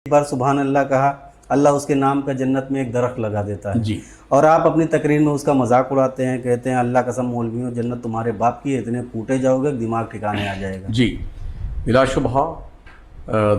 ایک بار سبحان اللہ کہا، اللہ اس کے نام کا جنت میں ایک درخت لگا دیتا ہے جی اور آپ اپنی تقریر میں اس کا مذاق اڑاتے ہیں، کہتے ہیں اللہ قسم مولویوں جنت تمہارے باپ کی ہے، اتنے پھوٹے جاؤ گے دماغ ٹھکانے آ جائے گا۔ جی بلا شبہ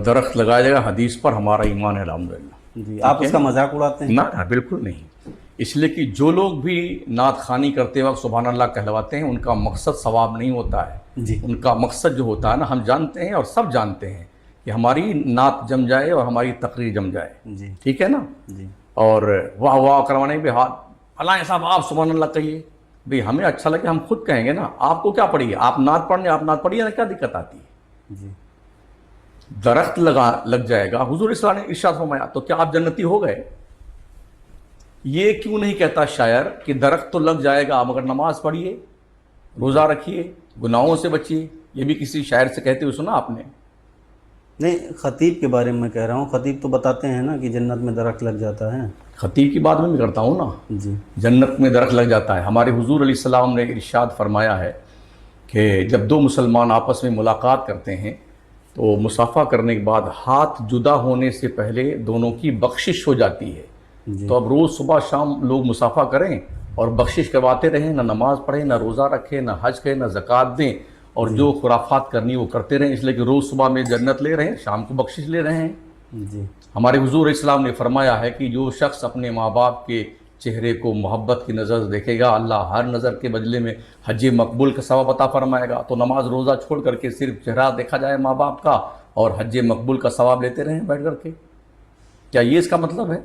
درخت لگایا جائے گا، حدیث پر ہمارا ایمان ہے الحمدللہ۔ جی آپ اس کا مذاق اڑاتے ہیں؟ نہ بالکل نہیں، اس لیے کہ جو لوگ بھی نعت خوانی کرتے وقت سبحان اللہ کہلواتے ہیں ان کا مقصد ثواب نہیں ہوتا ہے، جی ان کا مقصد جو ہوتا ہے نا، ہم جانتے ہیں اور سب جانتے ہیں کہ ہماری نعت جم جائے اور ہماری تقریر جم جائے، جی ٹھیک ہے نا، جی اور واہ واہ کروانے پہ ہاتھ فلاں صاحب آپ سبحان اللہ کہیے، بھئی ہمیں اچھا لگے ہم خود کہیں گے نا، آپ کو کیا پڑی ہے، آپ نعت پڑھنے آپ نعت پڑھیے نا، کیا دقت آتی ہے؟ جی درخت لگ جائے گا، حضور صلی اللہ نے ارشاد فرمایا، تو کیا آپ جنتی ہو گئے؟ یہ کیوں نہیں کہتا شاعر کہ درخت تو لگ جائے گا مگر نماز پڑھیے، روزہ رکھیے، گناہوں سے بچیے؟ یہ بھی کسی شاعر سے کہتے ہوئے سنا آپ نے؟ نہیں، خطیب کے بارے میں کہہ رہا ہوں، خطیب تو بتاتے ہیں نا کہ جنت میں درخت لگ جاتا ہے۔ خطیب کی بات میں بھی کرتا ہوں نا، جی جنت میں درخت لگ جاتا ہے۔ ہمارے حضور علیہ السلام نے ارشاد فرمایا ہے کہ جب دو مسلمان آپس میں ملاقات کرتے ہیں تو مصافحہ کرنے کے بعد ہاتھ جدا ہونے سے پہلے دونوں کی بخشش ہو جاتی ہے۔ جی تو اب روز صبح شام لوگ مصافحہ کریں اور بخشش کرواتے رہیں، نہ نماز پڑھیں، نہ روزہ رکھیں، نہ حج کریں، نہ زکوٰۃ دیں، اور جو خرافات کرنی وہ کرتے رہیں، اس لیے کہ روز صبح میں جنت لے رہے ہیں، شام کو بخشش لے رہے ہیں۔ جی ہمارے حضور علیہ السلام نے فرمایا ہے کہ جو شخص اپنے ماں باپ کے چہرے کو محبت کی نظر سے دیکھے گا، اللہ ہر نظر کے بدلے میں حج مقبول کا ثواب عطا فرمائے گا۔ تو نماز روزہ چھوڑ کر کے صرف چہرہ دیکھا جائے ماں باپ کا اور حج مقبول کا ثواب لیتے رہیں بیٹھ کر کے، کیا یہ اس کا مطلب ہے؟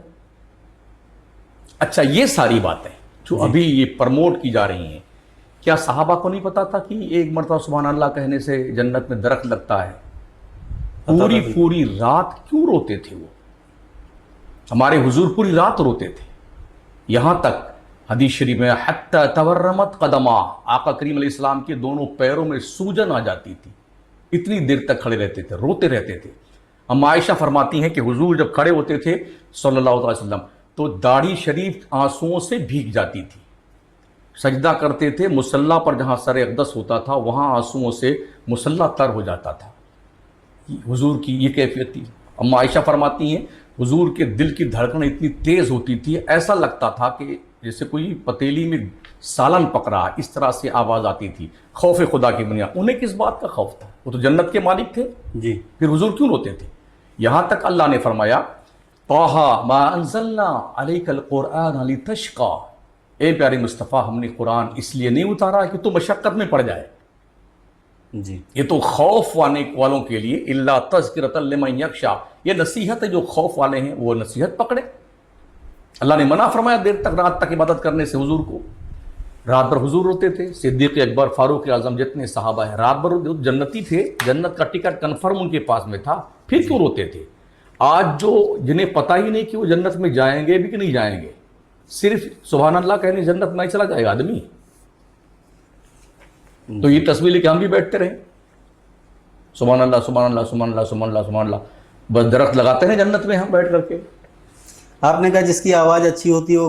اچھا، یہ ساری باتیں جو ابھی یہ پرموٹ کی جا رہی ہیں، کیا صحابہ کو نہیں پتا تھا کہ ایک مرتبہ سبحان اللہ کہنے سے جنت میں درخت لگتا ہے؟ پوری رات کیوں روتے تھے وہ؟ ہمارے حضور پوری رات روتے تھے، یہاں تک حدیث شریف میں حتی تورمت قدما، آقا کریم علیہ السلام کے دونوں پیروں میں سوجن آ جاتی تھی، اتنی دیر تک کھڑے رہتے تھے، روتے رہتے تھے۔ اما عائشہ فرماتی ہیں کہ حضور جب کھڑے ہوتے تھے صلی اللہ علیہ وسلم تو داڑھی شریف آنسوؤں سے بھیگ جاتی تھی، سجدہ کرتے تھے، مصلی پر جہاں سر اقدس ہوتا تھا وہاں آنسوؤں سے مصلی تر ہو جاتا تھا۔ حضور کی یہ کیفیت تھی۔ اما عائشہ فرماتی ہیں حضور کے دل کی دھڑکن اتنی تیز ہوتی تھی، ایسا لگتا تھا کہ جیسے کوئی پتیلی میں سالن پک رہا، اس طرح سے آواز آتی تھی۔ خوف خدا کی بنیاد، انہیں کس بات کا خوف تھا؟ وہ تو جنت کے مالک تھے، جی پھر حضور کیوں روتے تھے؟ یہاں تک اللہ نے فرمایا طٰہٰ ما انزلنا علیک القرآن لتشقیٰ، اے پیارے مصطفیٰ ہم نے قرآن اس لیے نہیں اتارا کہ تو مشقت میں پڑ جائے۔ جی یہ تو خوف والوں کے لیے، الا تذکرۃ لمن یخشیٰ، یہ نصیحت ہے، جو خوف والے ہیں وہ نصیحت پکڑے۔ اللہ نے منع فرمایا دیر تک رات تک عبادت کرنے سے حضور کو۔ رات بھر حضور روتے تھے، صدیق اکبر، فاروق اعظم جتنے صحابہ ہیں رات بھر جنتی تھے، جنت کا ٹکٹ کنفرم ان کے پاس میں تھا، پھر کیوں روتے تھے؟ آج جو جنہیں پتہ ہی نہیں کہ وہ جنت میں جائیں گے بھی کہ نہیں جائیں گے، صرف سبحان اللہ کہنے جنت میں چلا جائے گا آدمی؟ تو یہ تصویر لے کے ہم بھی بیٹھتے رہیں، سبحان اللہ سبحان اللہ سبحان اللہ سبحان اللہ سبحان اللہ، بس درخت لگاتے ہیں جنت میں ہم بیٹھ کر کے۔ آپ نے کہا جس کی آواز اچھی ہوتی ہے وہ